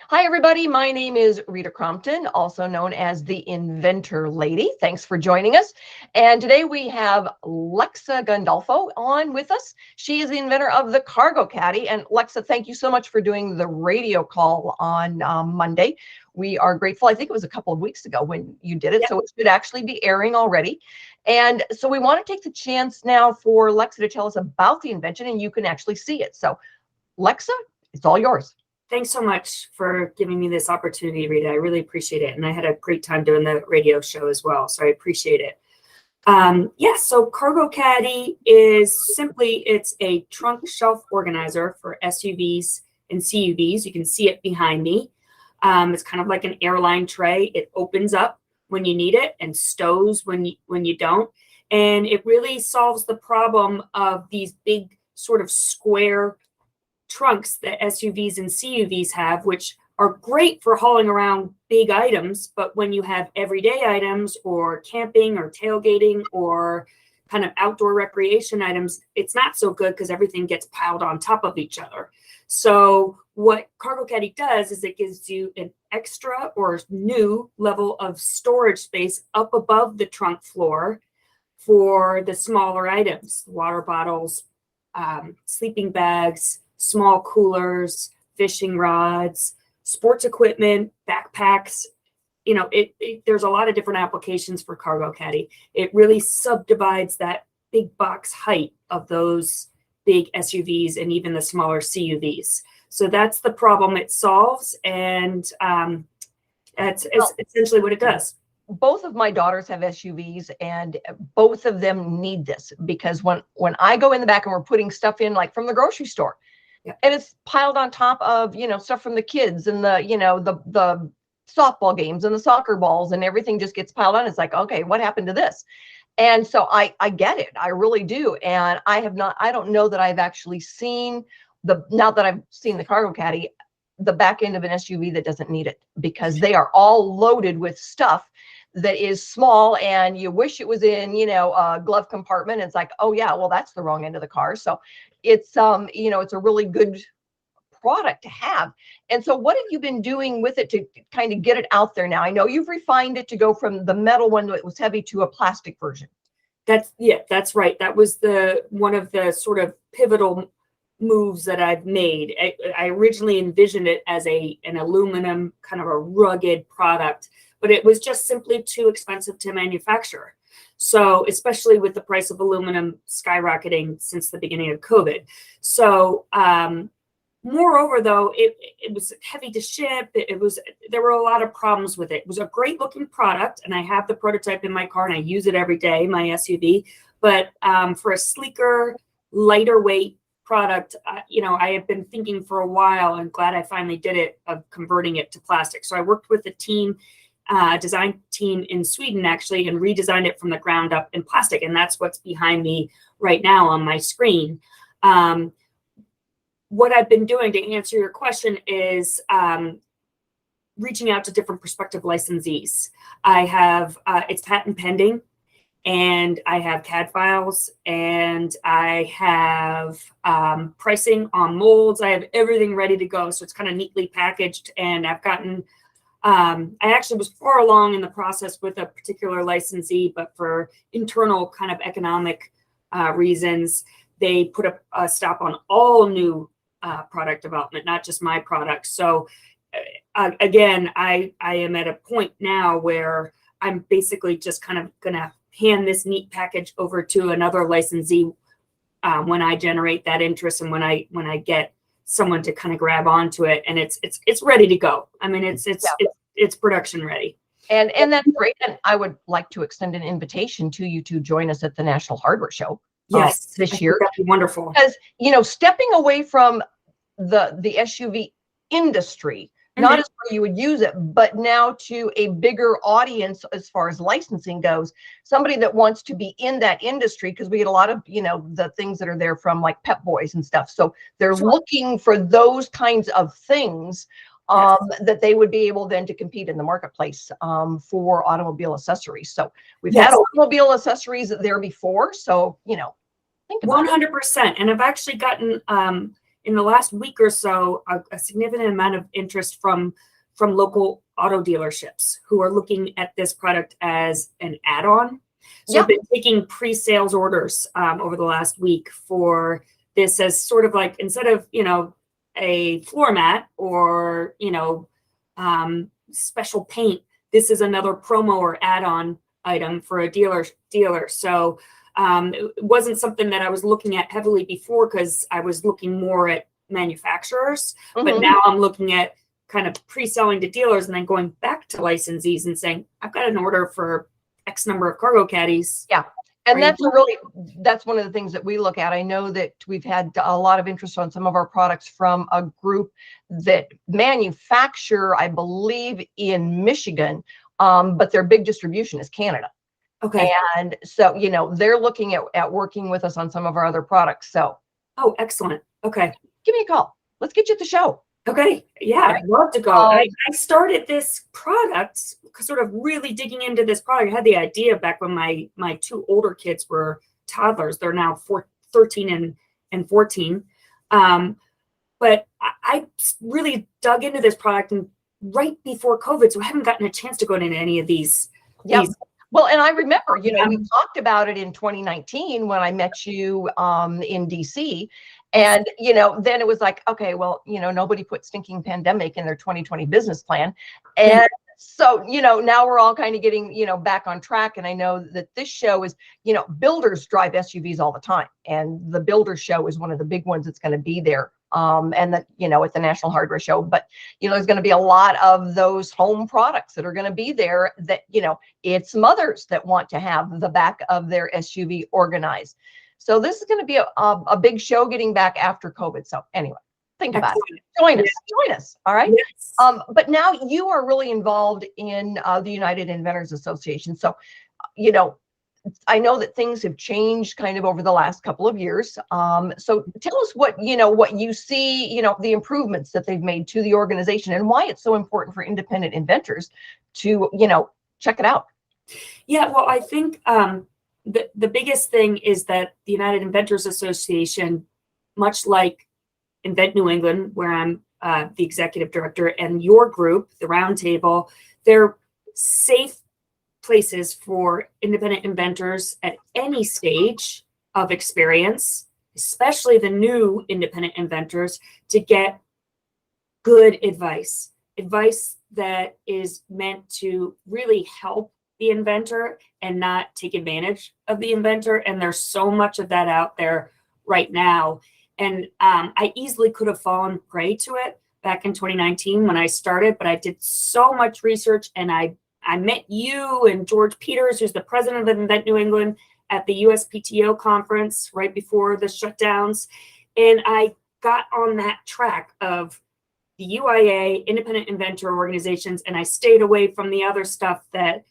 Hi, everybody. My name is Rita Crompton, also known as the Inventor Lady. Thanks for joining us. And today we have Lexa Gandolfo on with us. She is the inventor of the Cargo Caddie. And Lexa, thank you so much for doing the radio call on Monday. We are grateful. I think it was a couple of weeks ago when you did it, Yep. so it should actually be airing already. And so we want to take the chance now for Lexa to tell us about the invention, and you can actually see it. So Lexa, it's all yours. Thanks so much for giving me this opportunity, Rita. I really appreciate it. And I had a great time doing the radio show as well, so I appreciate it. So Cargo Caddie is simply, it's a trunk shelf organizer for SUVs and CUVs. You can see it behind me. It's kind of like an airline tray. It opens up when you need it and stows when you don't. And it really solves the problem of these big sort of square trunks that SUVs and CUVs have, which are great for hauling around big items, but when you have everyday items or camping or tailgating or kind of outdoor recreation items, it's not so good because everything gets piled on top of each other. So what Cargo Caddie does is it gives you an extra or new level of storage space up above the trunk floor for the smaller items, water bottles, sleeping bags, small coolers, fishing rods, sports equipment, backpacks. You know, there's a lot of different applications for Cargo Caddie. It really subdivides that big box height of those big SUVs and even the smaller CUVs. So that's the problem it solves, and that's essentially what it does. Both of my daughters have SUVs, and both of them need this because when I go in the back and we're putting stuff in, like from the grocery store, and it's piled on top of, stuff from the kids and the softball games and the soccer balls, and everything just gets piled on. It's like, okay, what happened to this? And so I get it. I really do. And I don't know that I've actually seen now that I've seen the Cargo Caddie, the back end of an SUV that doesn't need it, because they are all loaded with stuff that is small, and you wish it was in, a glove compartment. It's like, oh yeah, well, that's the wrong end of the car. So it's, it's a really good product to have. And so what have you been doing with it to kind of get it out there now? I know you've refined it to go from the metal one that was heavy to a plastic version. That's right. That was one of the sort of pivotal moves that I've made. I originally envisioned it as an aluminum kind of a rugged product, but it was just simply too expensive to manufacture. So especially with the price of aluminum skyrocketing since the beginning of COVID. So moreover, though, it was heavy to ship. There were a lot of problems with it. It was a great looking product, and I have the prototype in my car and I use it every day, my SUV. But for a sleeker, lighter weight product, I have been thinking for a while, and glad I finally did it, of converting it to plastic. So I worked with a design team in Sweden, actually, and redesigned it from the ground up in plastic. And that's what's behind me right now on my screen. What I've been doing, to answer your question, is reaching out to different prospective licensees. I have, it's patent pending, and I have CAD files, and I have pricing on molds. I have everything ready to go. So it's kind of neatly packaged, and I've gotten, I actually was far along in the process with a particular licensee, but for internal kind of economic reasons, they put a stop on all new product development, not just my product. So again, I am at a point now where I'm basically just kind of going to hand this neat package over to another licensee when I generate that interest, and when I get someone to kind of grab onto it, and it's ready to go. I mean, it's production ready. And that's great. And I would like to extend an invitation to you to join us at the National Hardware Show. Yes, this year. That'd be wonderful. Because, stepping away from the SUV industry, not as where you would use it, but now to a bigger audience as far as licensing goes, somebody that wants to be in that industry, because we get a lot of, the things that are there from like Pep Boys and stuff. So they're looking for those kinds of things that they would be able then to compete in the marketplace for automobile accessories. So we've had automobile accessories there before. So, think about 100%. And I've actually gotten in the last week or so, a significant amount of interest from local auto dealerships who are looking at this product as an add-on. So I've been taking pre-sales orders over the last week for this as sort of like, instead of, a floor mat or, special paint, this is another promo or add-on item for a dealer. So it wasn't something that I was looking at heavily before because I was looking more at manufacturers, but now I'm looking at kind of pre-selling to dealers and then going back to licensees and saying, I've got an order for X number of cargo caddies. Yeah. And that's one of the things that we look at. I know that we've had a lot of interest on some of our products from a group that manufacture, I believe, in Michigan, but their big distribution is Canada. Okay. And so, they're looking at working with us on some of our other products. So. Oh, excellent. Okay. Give me a call. Let's get you at the show. Okay. Yeah, I'd love to go. I started this product, sort of really digging into this product. I had the idea back when my two older kids were toddlers. They're now 13 and 14. But I really dug into this product and right before COVID, so I haven't gotten a chance to go into any of these. Yeah. Well, and I remember, we talked about it in 2019 when I met you in DC. And, then it was like, okay, well, nobody put stinking pandemic in their 2020 business plan. And so, now we're all kind of getting, back on track. And I know that this show is, builders drive SUVs all the time. And the builder show is one of the big ones that's going to be there. And that, at the National Hardware Show, but, there's going to be a lot of those home products that are going to be there that, it's mothers that want to have the back of their SUV organized. So this is going to be a big show getting back after COVID. So anyway, think about it. Join us. All right. Yes. But now you are really involved in the United Inventors Association. So, I know that things have changed kind of over the last couple of years. So tell us what you see, the improvements that they've made to the organization and why it's so important for independent inventors to, check it out. Yeah, well, I think the biggest thing is that the United Inventors Association, much like Invent New England, where I'm the executive director, and your group, the Roundtable, they're safe places for independent inventors at any stage of experience, especially the new independent inventors, to get good advice that is meant to really help the inventor and not take advantage of the inventor. And there's so much of that out there right now. And I easily could have fallen prey to it back in 2019 when I started, but I did so much research, and I met you and George Peters, who's the president of Invent New England, at the USPTO conference right before the shutdowns. And I got on that track of the UIA, independent inventor organizations, and I stayed away from the other stuff that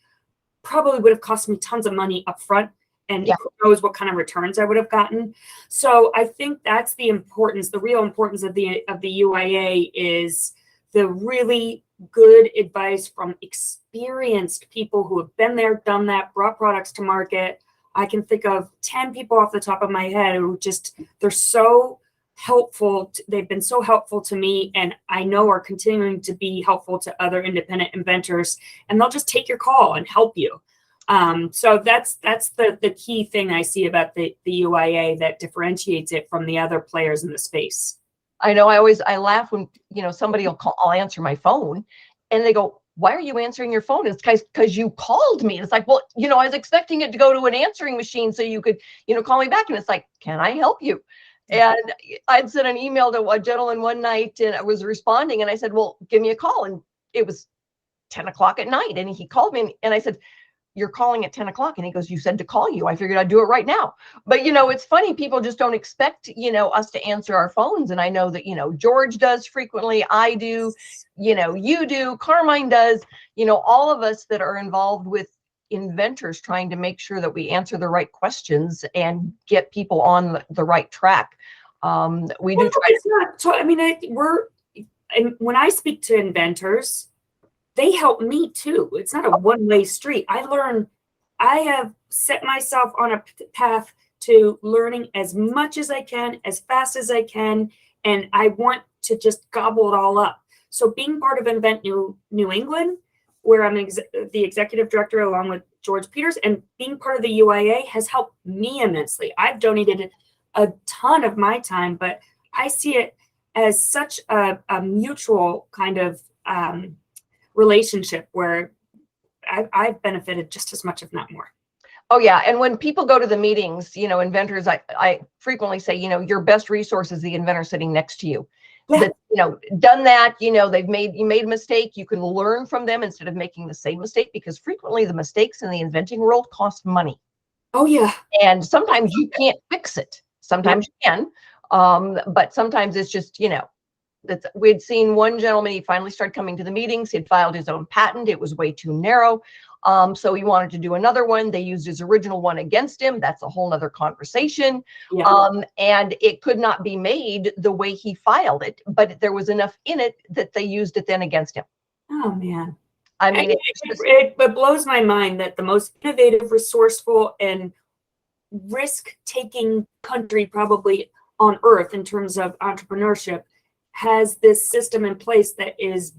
probably would have cost me tons of money up front, and who knows what kind of returns I would have gotten. So I think that's the importance, the real importance of the UIA is the really good advice from experienced people who have been there, done that, brought products to market. I can think of 10 people off the top of my head who they're so helpful. They've been so helpful to me, and I know are continuing to be helpful to other independent inventors, and they'll just take your call and help you. So that's the key thing I see about the UIA that differentiates it from the other players in the space. I know I laugh when, somebody will call, I'll answer my phone and they go, why are you answering your phone? It's because you called me. It's like, well, I was expecting it to go to an answering machine so you could, call me back. And it's like, can I help you? And I'd sent an email to a gentleman one night and I was responding and I said, well, give me a call. And it was 10 o'clock at night. And he called me and I said, you're calling at 10 o'clock. And he goes, you said to call you. I figured I'd do it right now. But, it's funny. People just don't expect, us to answer our phones. And I know that, George does frequently. I do, you do, Carmine does, all of us that are involved with inventors trying to make sure that we answer the right questions and get people on the right track. We do try. It's not, so, I mean, and when I speak to inventors, they help me too. It's not a one-way street. I have set myself on a path to learning as much as I can, as fast as I can, and I want to just gobble it all up. So being part of Invent New England, where I'm the executive director along with George Peters, and being part of the UIA has helped me immensely. I've donated a ton of my time, but I see it as such a mutual kind of relationship where I've benefited just as much, if not more. Oh yeah, and when people go to the meetings, inventors, I frequently say, your best resource is the inventor sitting next to you. Yeah. That, done that, you made a mistake, you can learn from them instead of making the same mistake, because frequently the mistakes in the inventing world cost money. Oh yeah. And sometimes you can't fix it. Sometimes you can, but sometimes it's just, we'd seen one gentleman, he finally started coming to the meetings. He had filed his own patent. It was way too narrow. So he wanted to do another one. They used his original one against him. That's a whole nother conversation. Yeah. And it could not be made the way he filed it, but there was enough in it that they used it then against him. Oh man. I mean, it blows my mind that the most innovative, resourceful, and risk-taking country probably on earth in terms of entrepreneurship has this system in place that is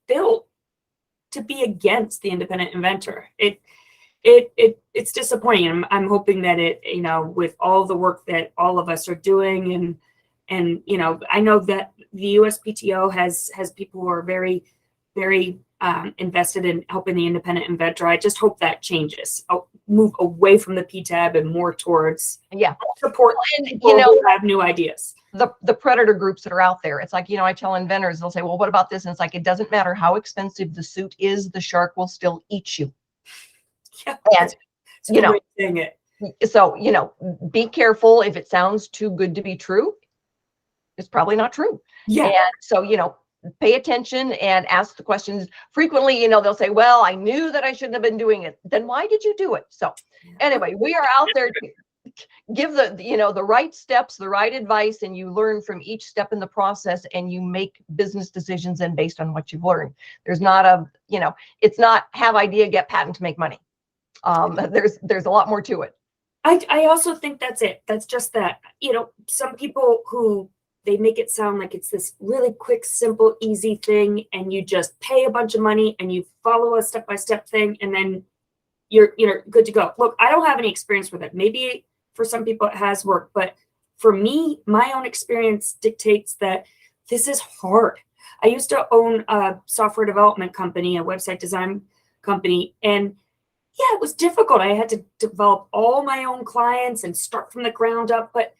built to be against the independent inventor. It's disappointing. I'm hoping that it, with all the work that all of us are doing, and I know that the USPTO has people who are very, very invested in helping the independent inventor. I just hope that changes. I'll move away from the PTAB and more towards support people who have new ideas. The predator groups that are out there. It's like, I tell inventors, they'll say, well, what about this? And it's like, it doesn't matter how expensive the suit is, the shark will still eat you. Yeah, and so, be careful. If it sounds too good to be true, it's probably not true. Yeah. And so, pay attention and ask the questions frequently. They'll say, well, I knew that I shouldn't have been doing it. Then why did you do it? So anyway, we are out there to give the right steps, the right advice, and you learn from each step in the process, and you make business decisions and based on what you've learned. There's not it's not have idea, get patent to make money. There's a lot more to it. I also think that's it. That's just that, some people who they make it sound like it's this really quick, simple, easy thing, and you just pay a bunch of money and you follow a step-by-step thing, and then you're good to go. Look, I don't have any experience with it. Maybe for some people it has worked, but for me, my own experience dictates that this is hard. I used to own a software development company, a website design company, and yeah, it was difficult. I had to develop all my own clients and start from the ground up, but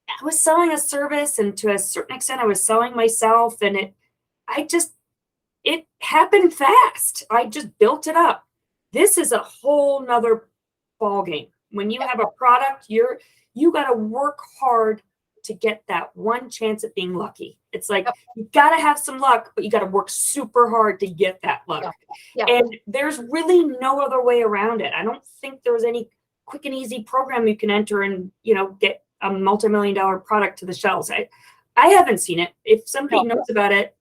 I was selling a service, and to a certain extent I was selling myself, and it happened fast. I just built it up. This is a whole nother ball game. When you have a product, you got to work hard to get that one chance at being lucky. It's like, you got to have some luck, but you got to work super hard to get that luck. Yeah. And there's really no other way around it. I don't think there's any quick and easy program you can enter and, get a multi-million-dollar product to the shelves. I haven't seen it. If somebody knows about it,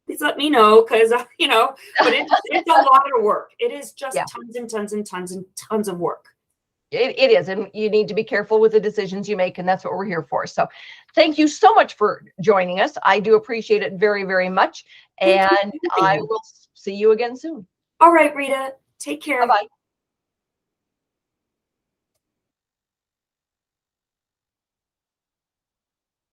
please let me know, because, but it's a lot of work. It is just tons and tons and tons and tons of work. It is, and you need to be careful with the decisions you make, and that's what we're here for. So thank you so much for joining us. I do appreciate it very, very much, and I will see you again soon. All right, Rita, take care. Bye-bye.